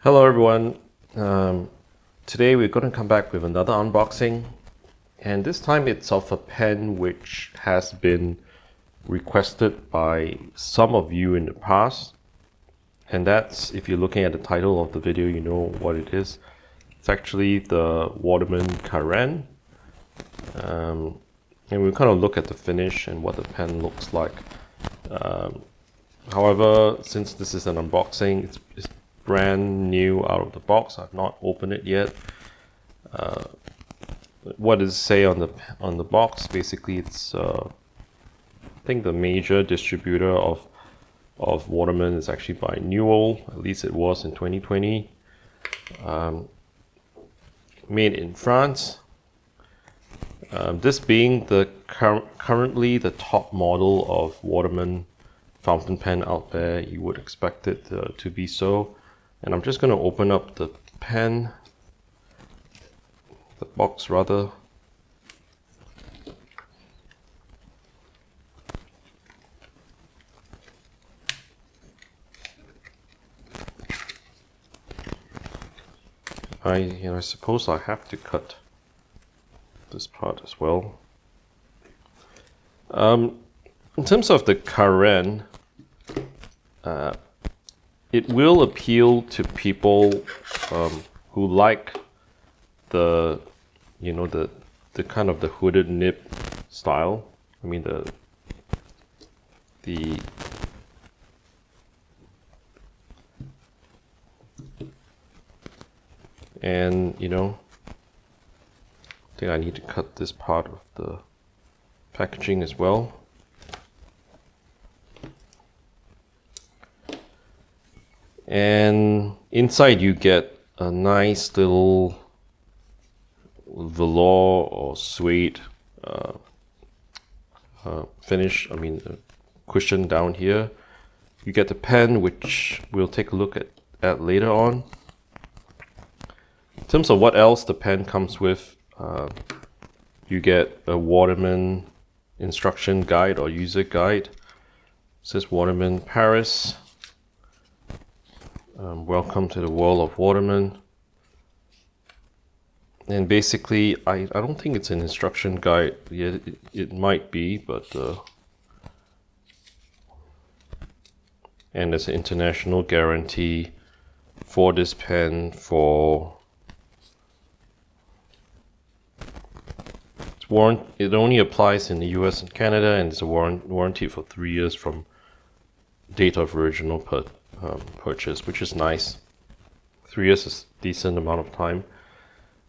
Hello everyone. Today we're going to come back with another unboxing, and this time it's of a pen which has been requested by some of you in the past, and that's, if you're looking at the title of the video, you know what it is. It's actually the Waterman Carene, and we'll kind of look at the finish and what the pen looks like. However, since this is an unboxing, it's brand new out of the box. I've not opened it yet. What does it say on the box? Basically, it's I think the major distributor of Waterman is actually by Newell. At least it was in 2020. Made in France. This being the currently the top model of Waterman fountain pen out there, you would expect it to be so. And I'm just going to open up the pen, the box rather. I suppose I have to cut this part as well. In terms of the Carene, it will appeal to people who like the kind of the hooded nib style. I mean the and I think I need to cut this part of the packaging as well. And inside you get a nice little velour or suede finish. I mean, cushion down here. You get the pen, which we'll take a look at later on. In terms of what else the pen comes with, you get a Waterman instruction guide or user guide. It says Waterman Paris. Welcome to the world of Waterman. And basically, I don't think it's an instruction guide. Yeah, it might be, but and there's an international guarantee for this pen for it only applies in the US and Canada, and it's a warranty for 3 years from date of original purchase, which is nice. 3 years is a decent amount of time.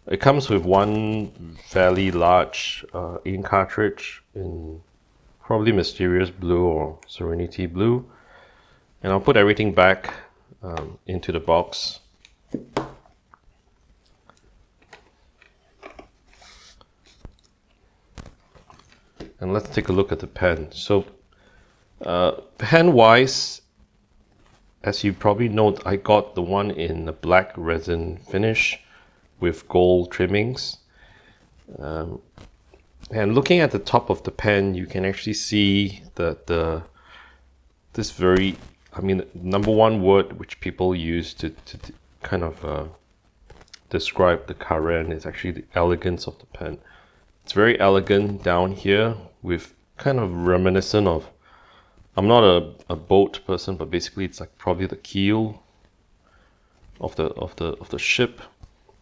It comes with one fairly large ink cartridge in probably Mysterious Blue or Serenity Blue, and I'll put everything back into the box. And let's take a look at the pen. So pen wise, as you probably note, I got the one in the black resin finish with gold trimmings. And looking at the top of the pen, you can actually see that this very, number one word which people use to kind of describe the Carene is actually the elegance of the pen. It's very elegant down here with kind of reminiscent of, I'm not a boat person, but basically it's like probably the keel of the ship.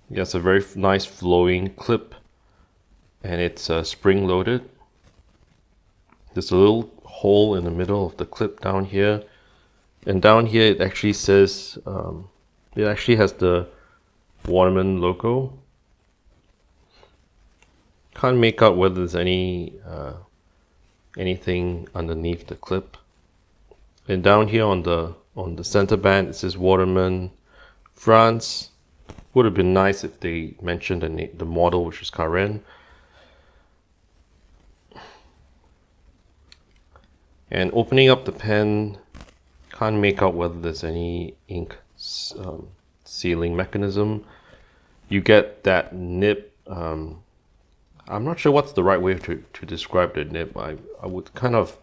Yeah, it's a very nice flowing clip, and it's spring loaded. There's a little hole in the middle of the clip down here, and down here it actually says it actually has the Waterman logo. Can't make out whether there's anything underneath the clip. And down here on the center band, it says Waterman France. Would have been nice if they mentioned the model, which is Carene. And opening up the pen, can't make out whether there's any ink sealing mechanism. You get that nib. I'm not sure what's the right way to describe the nib. I would kind of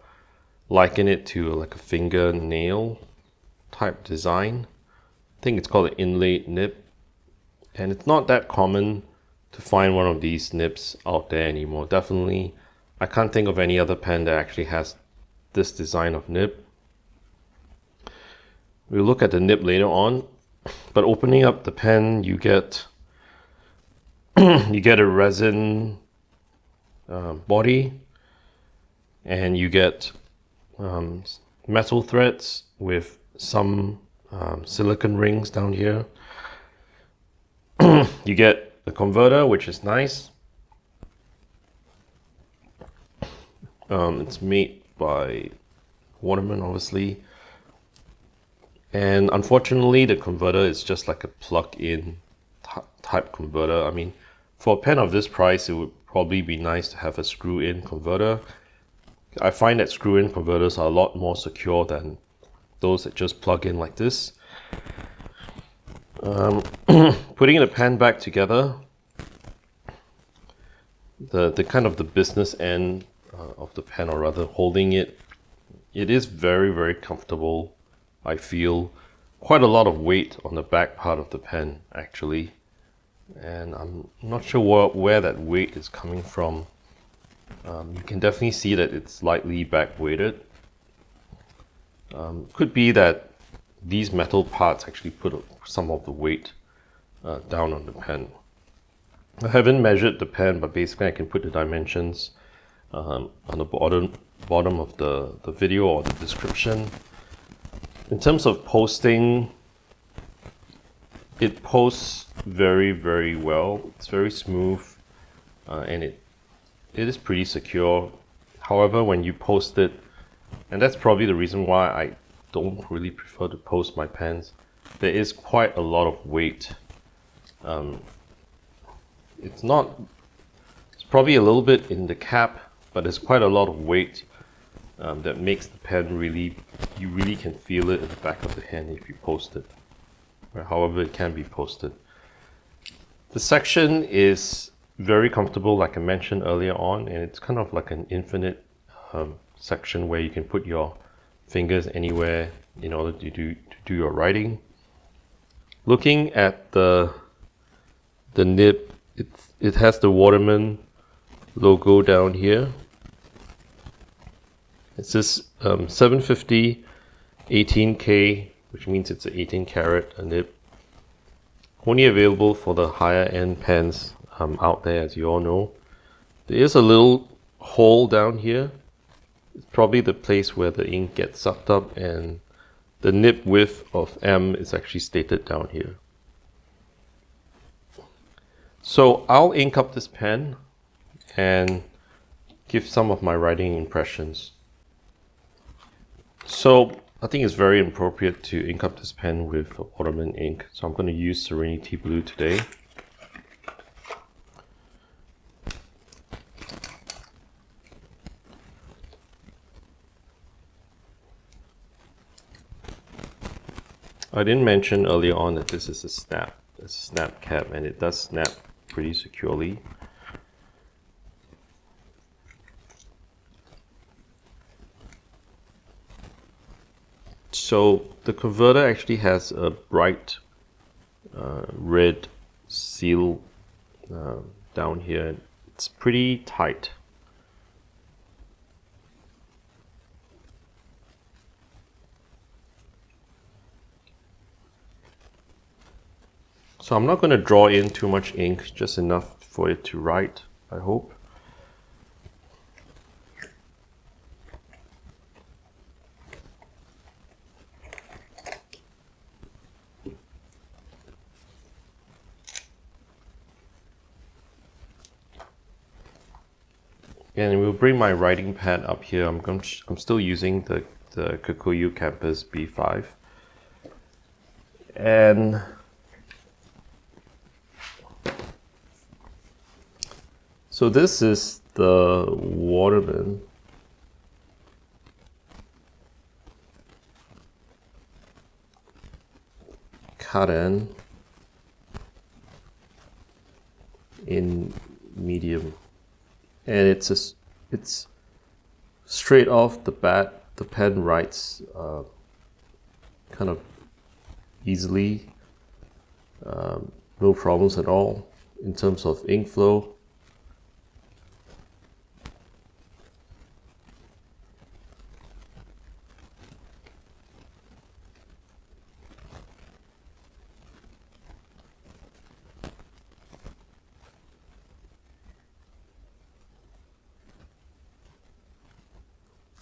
liken it to like a fingernail type design. think it's called an inlaid nib, and it's not that common to find one of these nibs out there anymore. Definitely, I can't think of any other pen that actually has this design of nib. We'll look at the nib later on, but opening up the pen, you get you get a resin body, and you get metal threads with some silicone rings down here. You get a converter, which is nice. It's made by Waterman, obviously. And unfortunately, the converter is just like a plug-in type converter. I mean, for a pen of this price, it would probably be nice to have a screw-in converter. I find that screw-in converters are a lot more secure than those that just plug in like this. Putting the pen back together, the kind of the business end of the pen, or rather holding it, it is very, very comfortable. I feel quite a lot of weight on the back part of the pen actually, and I'm not sure where that weight is coming from. You can definitely see that it's slightly back weighted. Could be that these metal parts actually put some of the weight down on the pen. I haven't measured the pen, but basically I can put the dimensions on the bottom of the video or the description. In terms of posting, it posts very, very well. It's very smooth, and it is pretty secure. However, when you post it, and that's probably the reason why I don't really prefer to post my pens, there is quite a lot of weight. It's probably a little bit in the cap, but there's quite a lot of weight that makes the pen really, you really can feel it at the back of the hand if you post it. However, it can be posted. The section is very comfortable, like I mentioned earlier on, and it's kind of like an infinite section where you can put your fingers anywhere in order to do your writing. Looking at the nib, it has the Waterman logo down here. It says 750 18K, which means it's an 18 karat nib. Only available for the higher end pens out there, as you all know. There is a little hole down here. It's probably the place where the ink gets sucked up, and the nib width of M is actually stated down here. So I'll ink up this pen and give some of my writing impressions. So I think it's very appropriate to ink up this pen with Waterman ink. So I'm going to use Serenity Blue today. I didn't mention earlier on that this is a snap. It's a snap cap, and it does snap pretty securely. So the converter actually has a bright red seal down here. It's pretty tight. So I'm not going to draw in too much ink, just enough for it to write, I hope. And we'll bring my writing pad up here. I'm still using the Kikuyu Campus B5. And so this is the Waterman Carene in medium, and it's straight off the bat. The pen writes kind of easily, no problems at all in terms of ink flow.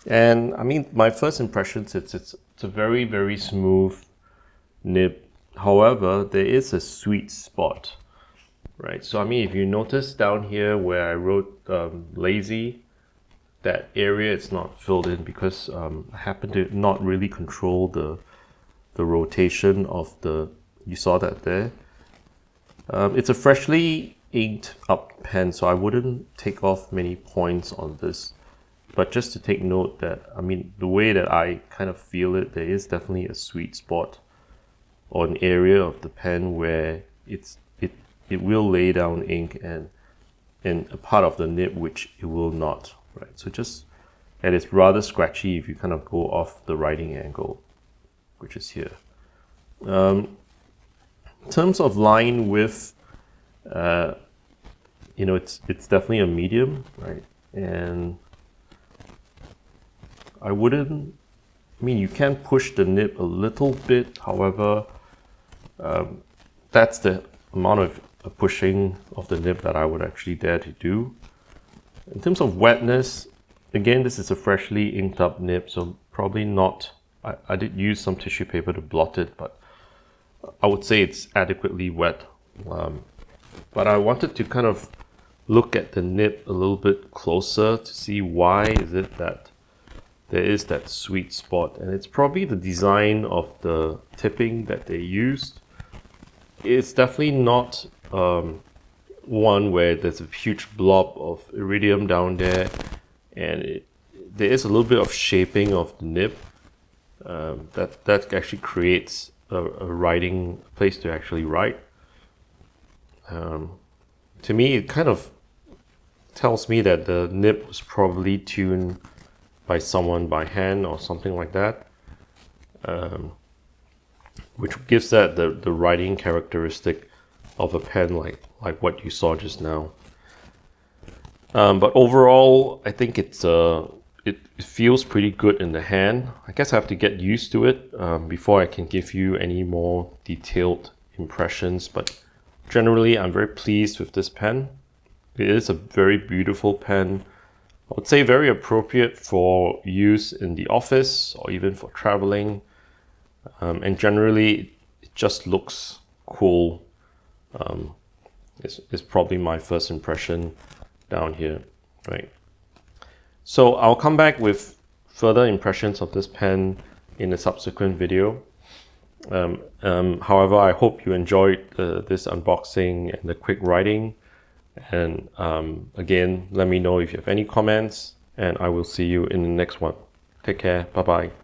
And I mean, my first impressions, it's a very, very smooth nib. However, there is a sweet spot, right? So I mean, if you notice down here where I wrote lazy, that area it's not filled in because I happen to not really control the rotation of the, you saw that there. It's a freshly inked up pen, so I wouldn't take off many points on this. But just to take note that, I mean, the way that I kind of feel it, there is definitely a sweet spot or an area of the pen where it will lay down ink and a part of the nib which it will not, right? So just, and it's rather scratchy if you kind of go off the writing angle, which is here. In terms of line width, you know, it's definitely a medium, right? And I mean, you can push the nib a little bit, however, that's the amount of pushing of the nib that I would actually dare to do. In terms of wetness, again, this is a freshly inked up nib, so probably not, I did use some tissue paper to blot it, but I would say it's adequately wet. But I wanted to kind of look at the nib a little bit closer to see why is it that there is that sweet spot, and it's probably the design of the tipping that they used. It's definitely not one where there's a huge blob of iridium down there, and there is a little bit of shaping of the nib that actually creates a writing place to actually write. To me, it kind of tells me that the nib was probably tuned by someone by hand or something like that, which gives that the writing characteristic of a pen like what you saw just now. But overall, I think it feels pretty good in the hand. I guess I have to get used to it before I can give you any more detailed impressions, but generally I'm very pleased with this pen. It is a very beautiful pen. I would say very appropriate for use in the office or even for traveling. And generally, it just looks cool. It's probably my first impression down here, right? So I'll come back with further impressions of this pen in a subsequent video. However, I hope you enjoyed this unboxing and the quick writing. And again, let me know if you have any comments, and I will see you in the next one. Take care. Bye-bye.